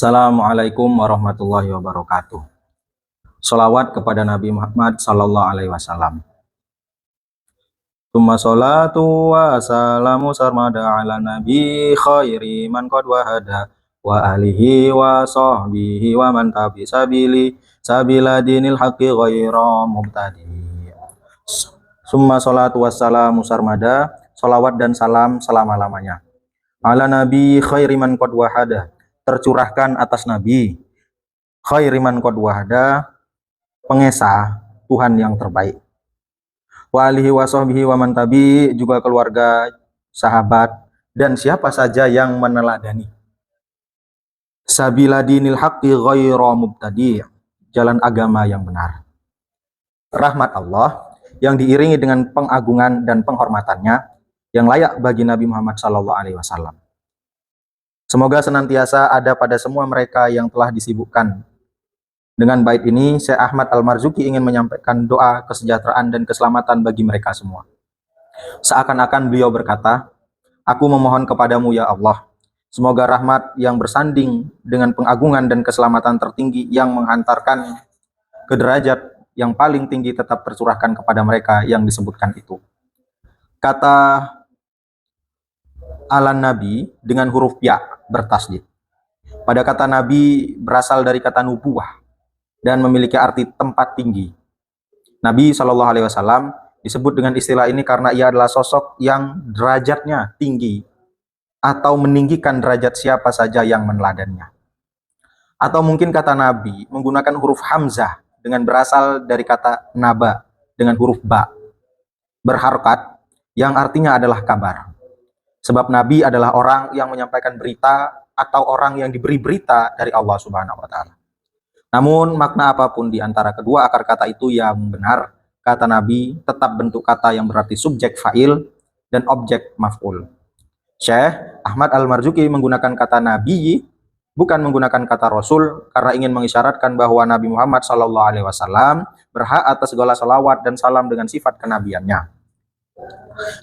Assalamualaikum warahmatullahi wabarakatuh. Sholawat kepada Nabi Muhammad sallallahu alaihi wasallam. Tsumma sholatu wa salamu sarmada ala nabi khairi man qad wahada wa alihi wa sahbihi wa man tabi sabila dinil haqqi ghaira mubtadi. Tsumma sholatu wa salamu sarmada, sholawat dan salam selama-lamanya. Ala nabi khairi man qad wahada, tercurahkan atas nabi khairi man qad wahada, pengesah Tuhan yang terbaik. Wa alihi wa sahbihi wa man tabi, juga keluarga, sahabat, dan siapa saja yang meneladani. Sabila dinil haqqi ghaira mubtadi, jalan agama yang benar. Rahmat Allah yang diiringi dengan pengagungan dan penghormatannya yang layak bagi Nabi Muhammad sallallahu alaihi wasallam. Semoga senantiasa ada pada semua mereka yang telah disibukkan. Dengan bait ini, Syekh Ahmad Al-Marzuki ingin menyampaikan doa kesejahteraan dan keselamatan bagi mereka semua. Seakan-akan beliau berkata, "Aku memohon kepadamu ya Allah, semoga rahmat yang bersanding dengan pengagungan dan keselamatan tertinggi yang menghantarkan ke derajat yang paling tinggi tetap tercurahkan kepada mereka yang disebutkan itu." Kata ala nabi dengan huruf ya bertasdid. Pada kata nabi berasal dari kata nubuwah dan memiliki arti tempat tinggi. Nabi Shallallahu Alaihi Wasallam disebut dengan istilah ini karena ia adalah sosok yang derajatnya tinggi atau meninggikan derajat siapa saja yang meneladannya. Atau mungkin kata nabi menggunakan huruf hamzah dengan berasal dari kata naba dengan huruf ba berharokat yang artinya adalah kabar. Sebab nabi adalah orang yang menyampaikan berita atau orang yang diberi berita dari Allah Subhanahu wa taala. Namun makna apapun di antara kedua akar kata itu yang benar, kata nabi tetap bentuk kata yang berarti subjek fa'il dan objek maf'ul. Syekh Ahmad Al-Marzuki menggunakan kata nabi bukan menggunakan kata rasul karena ingin mengisyaratkan bahwa Nabi Muhammad SAW berhak atas segala salawat dan salam dengan sifat kenabiannya.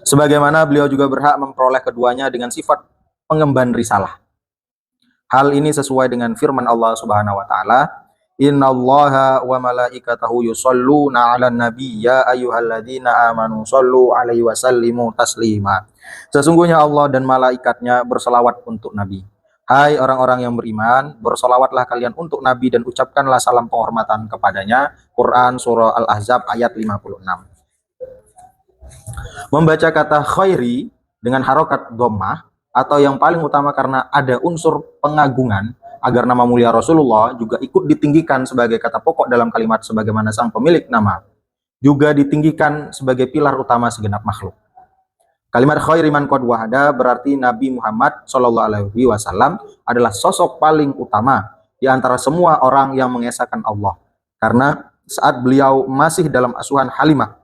Sebagaimana beliau juga berhak memperoleh keduanya dengan sifat pengemban risalah. Hal ini sesuai dengan firman Allah Subhanahu wa taala, "Innallaha wa malaikatahu yusholluna 'alan nabi ya ayyuhalladzina amanu shollu 'alaihi wa sallimu taslima." Sesungguhnya Allah dan malaikatnya berselawat untuk nabi. Hai orang-orang yang beriman, berselawatlah kalian untuk nabi dan ucapkanlah salam penghormatan kepadanya. Quran surah Al-Ahzab ayat 56. Membaca kata khairi dengan harokat dhammah atau yang paling utama karena ada unsur pengagungan agar nama mulia Rasulullah juga ikut ditinggikan sebagai kata pokok dalam kalimat sebagaimana sang pemilik nama juga ditinggikan sebagai pilar utama segenap makhluk. Kalimat khairi man qad wahada berarti Nabi Muhammad sallallahu alaihi wasallam adalah sosok paling utama di antara semua orang yang mengesahkan Allah. Karena saat beliau masih dalam asuhan Halimah,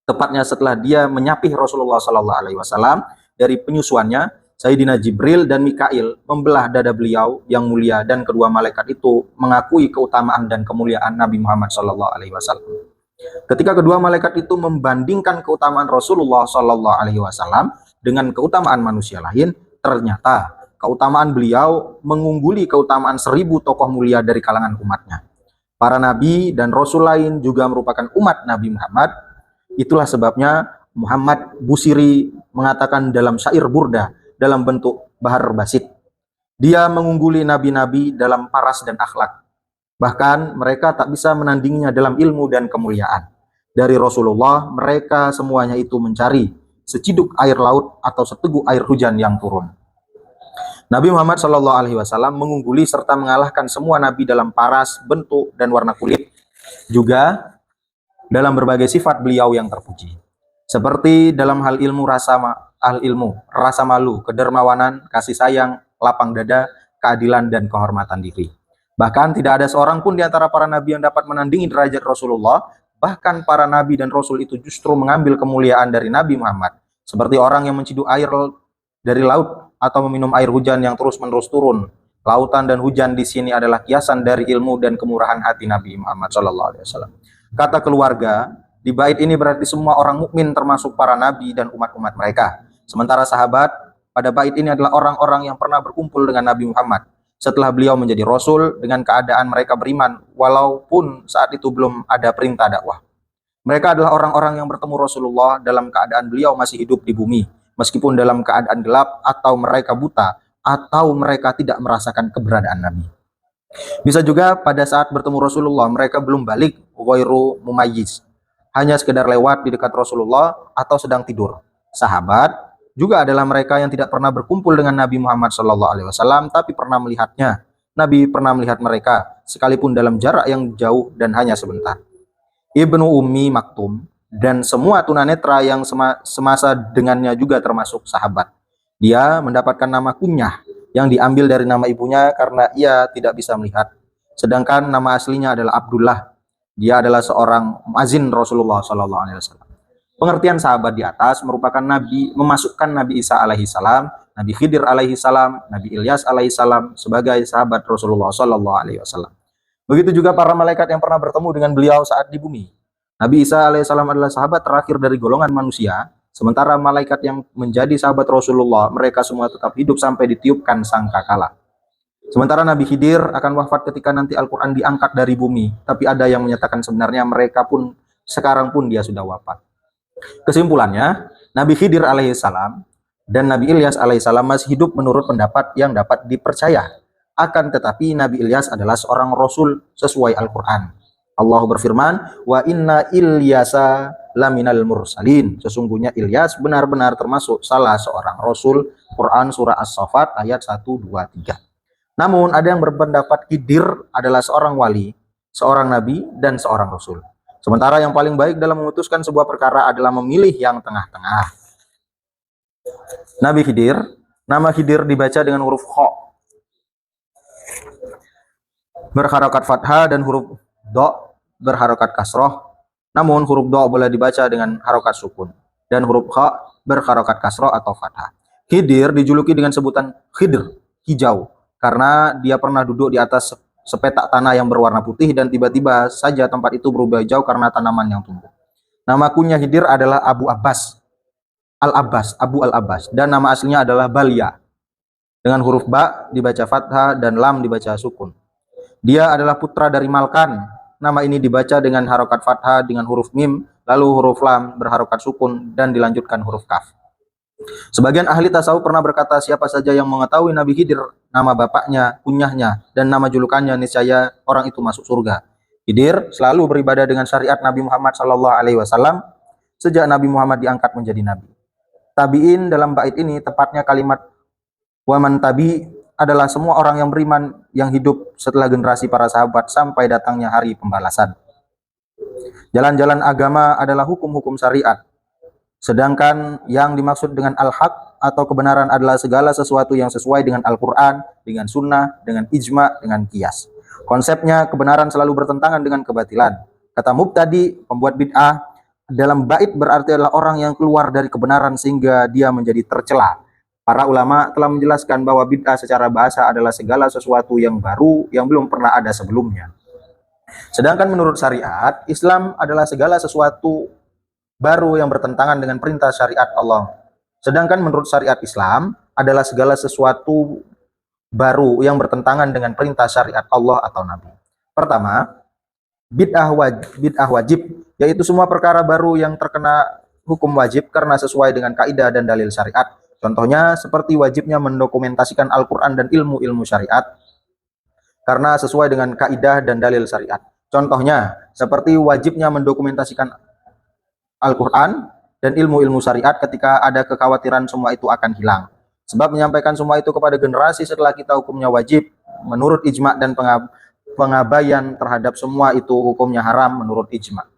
tepatnya setelah dia menyapih Rasulullah sallallahu alaihi wasallam dari penyusuannya, Sayyidina Jibril dan Mikail membelah dada beliau yang mulia dan kedua malaikat itu mengakui keutamaan dan kemuliaan Nabi Muhammad sallallahu alaihi wasallam. Ketika kedua malaikat itu membandingkan keutamaan Rasulullah sallallahu alaihi wasallam dengan keutamaan manusia lain, ternyata keutamaan beliau mengungguli keutamaan 1000 tokoh mulia dari kalangan umatnya. Para nabi dan rasul lain juga merupakan umat Nabi Muhammad. Itulah sebabnya Muhammad Busiri mengatakan dalam syair burda dalam bentuk bahar basit, dia mengungguli nabi-nabi dalam paras dan akhlak. Bahkan mereka tak bisa menandinginya dalam ilmu dan kemuliaan. Dari Rasulullah, mereka semuanya itu mencari seciduk air laut atau seteguk air hujan yang turun. Nabi Muhammad SAW mengungguli serta mengalahkan semua nabi dalam paras, bentuk, dan warna kulit. Juga dalam berbagai sifat beliau yang terpuji. Seperti dalam hal ilmu, rasa malu, kedermawanan, kasih sayang, lapang dada, keadilan, dan kehormatan diri. Bahkan tidak ada seorang pun di antara para nabi yang dapat menandingi derajat Rasulullah. Bahkan para nabi dan rasul itu justru mengambil kemuliaan dari Nabi Muhammad. Seperti orang yang menciduk air dari laut atau meminum air hujan yang terus-menerus turun. Lautan dan hujan di sini adalah kiasan dari ilmu dan kemurahan hati Nabi Muhammad SAW. Kata keluarga di bait ini berarti semua orang mukmin termasuk para nabi dan umat-umat mereka. Sementara sahabat pada bait ini adalah orang-orang yang pernah berkumpul dengan Nabi Muhammad. setelah beliau menjadi Rasul dengan keadaan mereka beriman walaupun saat itu belum ada perintah dakwah. Mereka adalah orang-orang yang bertemu Rasulullah dalam keadaan beliau masih hidup di bumi, meskipun dalam keadaan gelap atau mereka buta atau mereka tidak merasakan keberadaan Nabi. Bisa juga pada saat bertemu Rasulullah mereka belum balik, ghairu mumayyiz, hanya sekedar lewat di dekat Rasulullah atau sedang tidur. Sahabat juga adalah mereka yang tidak pernah berkumpul dengan Nabi Muhammad SAW, tapi pernah melihatnya. Nabi pernah melihat mereka, sekalipun dalam jarak yang jauh dan hanya sebentar. Ibnu Ummi Maktum dan semua tunanetra yang semasa dengannya juga termasuk sahabat. Dia mendapatkan nama kunyah yang diambil dari nama ibunya karena ia tidak bisa melihat. Sedangkan nama aslinya adalah Abdullah. Dia adalah seorang muazin Rasulullah SAW. Pengertian sahabat di atas merupakan Nabi memasukkan Nabi Isa alaihi salam, Nabi Khidir alaihi salam, Nabi Ilyas alaihi salam sebagai sahabat Rasulullah SAW. Begitu juga para malaikat yang pernah bertemu dengan beliau saat di bumi. Nabi Isa alaihissalam adalah sahabat terakhir dari golongan manusia, sementara malaikat yang menjadi sahabat Rasulullah, mereka semua tetap hidup sampai ditiupkan sangkakala. Sementara Nabi Khidir akan wafat ketika nanti Al-Quran diangkat dari bumi, tapi ada yang menyatakan sebenarnya mereka pun, sekarang pun dia sudah wafat. Kesimpulannya, Nabi Khidir alaihissalam dan Nabi Ilyas alaihissalam masih hidup menurut pendapat yang dapat dipercaya. Akan tetapi Nabi Ilyas adalah seorang Rasul sesuai Al-Quran. Allah berfirman, wa inna Ilyasa laminal mursalin. Sesungguhnya Ilyas benar-benar termasuk salah seorang Rasul. Quran Surah As-Saffat ayat 1, 2, 3. Namun ada yang berpendapat Khidir adalah seorang wali, seorang Nabi, dan seorang Rasul. Sementara yang paling baik dalam memutuskan sebuah perkara adalah memilih yang tengah-tengah. Nabi Khidir, nama Khidir dibaca dengan huruf kha, berharokat fathah, dan huruf do berharokat kasroh. Namun huruf do boleh dibaca dengan harokat sukun dan huruf kha berharokat kasroh atau fathah. Khidir dijuluki dengan sebutan Khidr, hijau, karena dia pernah duduk di atas sepetak tanah yang berwarna putih dan tiba-tiba saja tempat itu berubah hijau karena tanaman yang tumbuh. Nama kunyah Khidir adalah Abu Abbas, Al-Abbas, Abu Al-Abbas, dan nama aslinya adalah Balya. Dengan huruf ba dibaca fathah dan lam dibaca sukun. Dia adalah putra dari Malkan. Nama ini dibaca dengan harokat fathah dengan huruf mim, lalu huruf lam berharokat sukun, dan dilanjutkan huruf kaf. Sebagian ahli tasawuf pernah berkata, siapa saja yang mengetahui Nabi Khidir, nama bapaknya, kunyahnya, dan nama julukannya, niscaya orang itu masuk surga. Khidir selalu beribadah dengan syariat Nabi Muhammad SAW sejak Nabi Muhammad diangkat menjadi Nabi. Tabi'in dalam bait ini tepatnya kalimat waman tabi adalah semua orang yang beriman yang hidup setelah generasi para sahabat sampai datangnya hari pembalasan. Jalan-jalan agama adalah hukum-hukum syariat. Sedangkan yang dimaksud dengan al-haq atau kebenaran adalah segala sesuatu yang sesuai dengan Al-Quran, dengan sunnah, dengan ijma, dengan qiyas. Konsepnya kebenaran selalu bertentangan dengan kebatilan. Kata mubtadi, pembuat bid'ah, dalam bait berarti adalah orang yang keluar dari kebenaran sehingga dia menjadi tercela. Para ulama telah menjelaskan bahwa bid'ah secara bahasa adalah segala sesuatu yang baru yang belum pernah ada sebelumnya. Sedangkan menurut syariat, Islam adalah segala sesuatu baru yang bertentangan dengan perintah syariat Allah. Sedangkan menurut syariat Islam adalah segala sesuatu baru yang bertentangan dengan perintah syariat Allah atau Nabi. Pertama, bid'ah wajib, yaitu semua perkara baru yang terkena hukum wajib karena sesuai dengan kaidah dan dalil syariat. Contohnya seperti wajibnya mendokumentasikan Al-Quran dan ilmu-ilmu syariat karena sesuai dengan kaidah dan dalil syariat. Contohnya seperti wajibnya mendokumentasikan Al-Quran dan ilmu-ilmu syariat ketika ada kekhawatiran semua itu akan hilang. Sebab menyampaikan semua itu kepada generasi setelah kita hukumnya wajib menurut ijma, dan pengabaian terhadap semua itu hukumnya haram menurut ijma.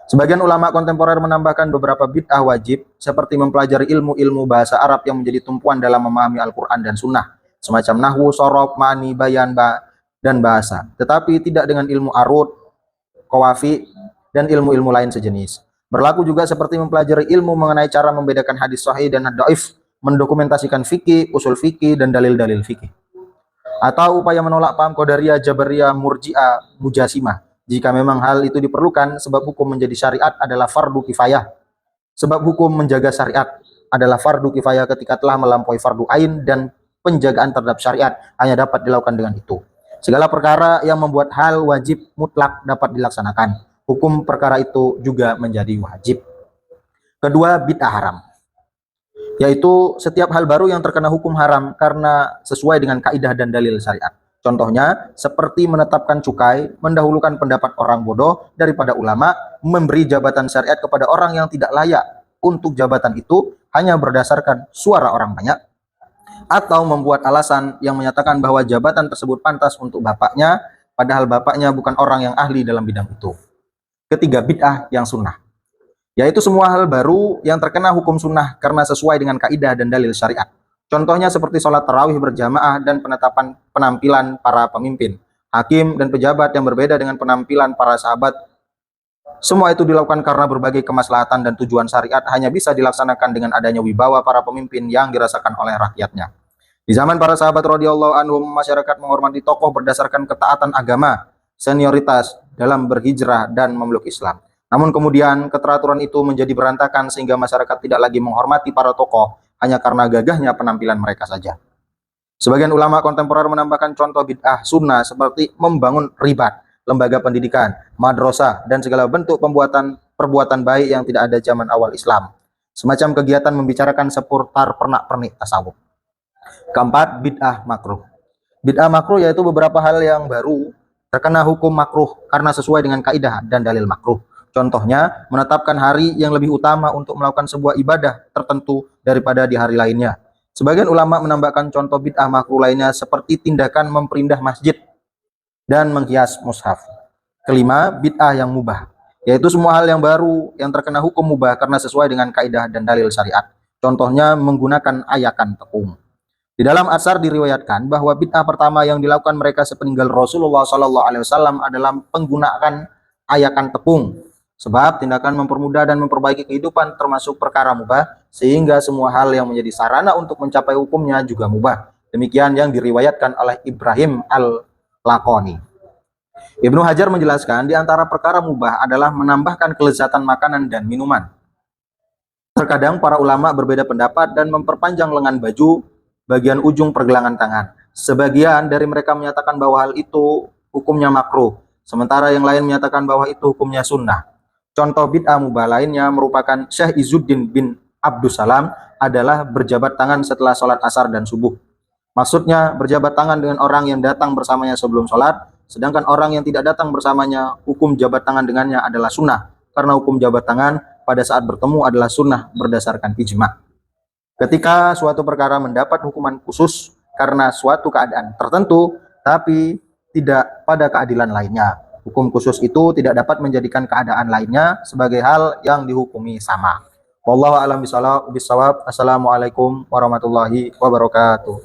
Sebagian ulama kontemporer menambahkan beberapa bid'ah wajib seperti mempelajari ilmu-ilmu bahasa Arab yang menjadi tumpuan dalam memahami Al-Quran dan Sunnah, semacam nahwu, sorof, ma'ani, bayan, dan bahasa. Tetapi tidak dengan ilmu arud, qawafi, dan ilmu-ilmu lain sejenis. Berlaku juga seperti mempelajari ilmu mengenai cara membedakan hadis sahih dan dhaif, mendokumentasikan fikih, usul fikih, dan dalil-dalil fikih. Atau upaya menolak paham Qadariyah, Jabariyah, Murji'ah, Mujasimah. Jika memang hal itu diperlukan, sebab hukum menjadi syariat adalah fardu kifayah. Sebab hukum menjaga syariat adalah fardu kifayah ketika telah melampaui fardu ain dan penjagaan terhadap syariat hanya dapat dilakukan dengan itu. Segala perkara yang membuat hal wajib mutlak dapat dilaksanakan. Hukum perkara itu juga menjadi wajib. Kedua, bid'ah haram, yaitu setiap hal baru yang terkena hukum haram karena sesuai dengan kaidah dan dalil syariat. Contohnya, seperti menetapkan cukai, mendahulukan pendapat orang bodoh daripada ulama, memberi jabatan syariat kepada orang yang tidak layak untuk jabatan itu hanya berdasarkan suara orang banyak, atau membuat alasan yang menyatakan bahwa jabatan tersebut pantas untuk bapaknya, padahal bapaknya bukan orang yang ahli dalam bidang itu. Ketiga, bid'ah yang sunnah, yaitu semua hal baru yang terkena hukum sunnah karena sesuai dengan kaidah dan dalil syariat. Contohnya seperti sholat tarawih berjamaah dan penetapan penampilan para pemimpin, hakim, dan pejabat yang berbeda dengan penampilan para sahabat. Semua itu dilakukan karena berbagai kemaslahatan dan tujuan syariat hanya bisa dilaksanakan dengan adanya wibawa para pemimpin yang dirasakan oleh rakyatnya. Di zaman para sahabat radhiyallahu anhum, masyarakat menghormati tokoh berdasarkan ketaatan agama, senioritas dalam berhijrah dan memeluk Islam. Namun kemudian keteraturan itu menjadi berantakan sehingga masyarakat tidak lagi menghormati para tokoh hanya karena gagahnya penampilan mereka saja. Sebagian ulama kontemporer menambahkan contoh bid'ah sunnah seperti membangun ribat, lembaga pendidikan, madrasah, dan segala bentuk perbuatan baik yang tidak ada zaman awal Islam. Semacam kegiatan membicarakan seputar pernak-pernik tasawuf. Keempat, bid'ah makruh. Bid'ah makruh yaitu beberapa hal yang baru terkena hukum makruh karena sesuai dengan kaidah dan dalil makruh. Contohnya, menetapkan hari yang lebih utama untuk melakukan sebuah ibadah tertentu daripada di hari lainnya. Sebagian ulama menambahkan contoh bid'ah makruh lainnya seperti tindakan memperindah masjid dan menghias mushaf. Kelima, bid'ah yang mubah, yaitu semua hal yang baru yang terkena hukum mubah karena sesuai dengan kaidah dan dalil syariat. Contohnya, menggunakan ayakan tepung. Di dalam asar diriwayatkan bahwa bid'ah pertama yang dilakukan mereka sepeninggal Rasulullah SAW adalah penggunaan ayakan tepung. Sebab tindakan mempermudah dan memperbaiki kehidupan termasuk perkara mubah, sehingga semua hal yang menjadi sarana untuk mencapai hukumnya juga mubah. Demikian yang diriwayatkan oleh Ibrahim al-Laqani. Ibnu Hajar menjelaskan di antara perkara mubah adalah menambahkan kelezatan makanan dan minuman. Terkadang para ulama berbeda pendapat dan memperpanjang lengan baju bagian ujung pergelangan tangan. Sebagian dari mereka menyatakan bahwa hal itu hukumnya makruh, sementara yang lain menyatakan bahwa itu hukumnya sunnah. Contoh bid'ah mubah lainnya merupakan Syekh Izzuddin bin Abdussalam adalah berjabat tangan setelah sholat asar dan subuh. Maksudnya berjabat tangan dengan orang yang datang bersamanya sebelum sholat, sedangkan orang yang tidak datang bersamanya, hukum jabat tangan dengannya adalah sunnah, karena hukum jabat tangan pada saat bertemu adalah sunnah berdasarkan ijma'. Ketika suatu perkara mendapat hukuman khusus karena suatu keadaan tertentu, tapi tidak pada keadilan lainnya, hukum khusus itu tidak dapat menjadikan keadaan lainnya sebagai hal yang dihukumi sama. Wallahu a'lam bishawab. Assalamualaikum warahmatullahi wabarakatuh.